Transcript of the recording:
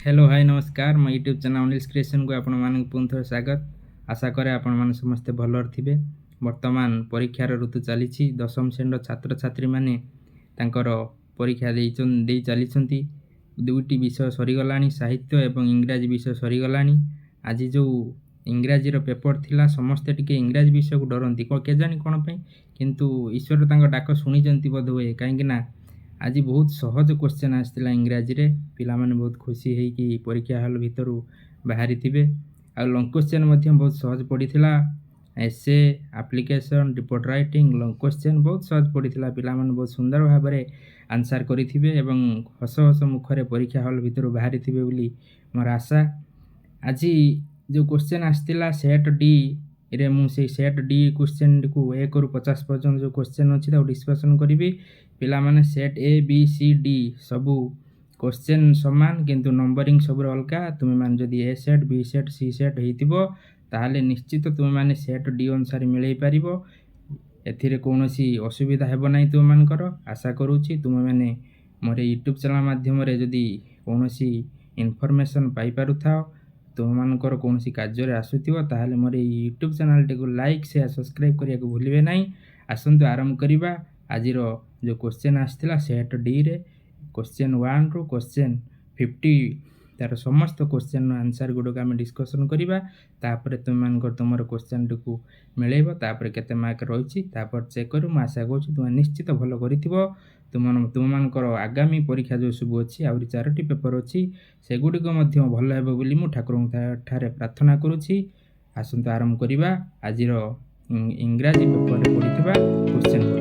Hello hi नमस्कार मो YouTube channel Anil's creation को आपण मानक पुनः थोड़े स्वागत। आशा करे आपण माने समस्ते भलर थिबे। वर्तमान परीक्षार ऋतु चली दशम श्रेणी छात्र छात्री माने तांकर परीक्षा दे चली दुईटी विषय सरीगलानी साहित्य एवं इंग्राजी विषय सरीगलानी। आज जो इंग्राजी पेपर थिला समस्ते टिके इंग्राजी विषय को डरती के जानी कौन पे किंतु ईश्वर तांको डाक शुणी बोध हुए कहीं आज बहुत सहज क्वेश्चन आसला इंग्राजी रे पिला माने बहुत खुशी है कि परीक्षा हॉल भितर बाहरी थिबे आ लॉन्ग क्वेश्चन बहुत सहज पड़ीथिला। Essay application report writing long question बहुत सहज पड़ीथिला। पिला माने बहुत सुंदर भाव में आंसर करिथिबे एवं हस हस मुखरे परीक्षा हॉल भितर बाहरी थिबे बोली मोर आशा। आज जो क्वेश्चन आसला सेट डी रे मुझे सेट डी क्वेश्चन को 1 ରୁ 50 पर्यंत जो क्वेश्चन अच्छी डिस्कसन करी। पिला माने set A B C D सबू क्वेश्चन सामान किंतु नंबरिंग सब अलग। तुम्हें मान जदि A set B set C set हो ताहले निश्चित तुम्हें माने सेट डी अनुसार मिलई पारिबो। एथिरे कौनसी असुविधा हेबो नाही तुम मानकर। आशा करूची तुम्हें माने मोर यूट्यूब चैनल माध्यम रे जदि कौनसी इनफॉरमेशन पाई पारुथाओ तुम मानकर कौनसी कार्य आसुथिबो ताहले मोर यूट्यूब चैनल टी को लाइक शेयर सब्सक्राइब करिया को भूलिबे नाही। आसंतु आरंभ करिबा। आजिर जो क्वेश्चन आसला सेट डी रे क्वेश्चन 1 रु क्वेश्चन 50 तार समस्त क्वेश्चन आंसर गुड़क आम डिस्कसन करवा। तापर तुम मानकर तुम क्वेश्चन टी को मिलेब तापर केते मार्क रही चेक करूँ। आशा करूँ तुम निश्चित भल कर तुम मानकर आगामी परीक्षा जो सब अच्छी आहरी 4टी पेपर अच्छी सेगुड़िक भल हे बोली मु ठाकुर ठारे प्रार्थना करुच्ची। आसंतु आरंभ करवा आज इंग्राजी पेपर पढ़ी क्वेश्चन।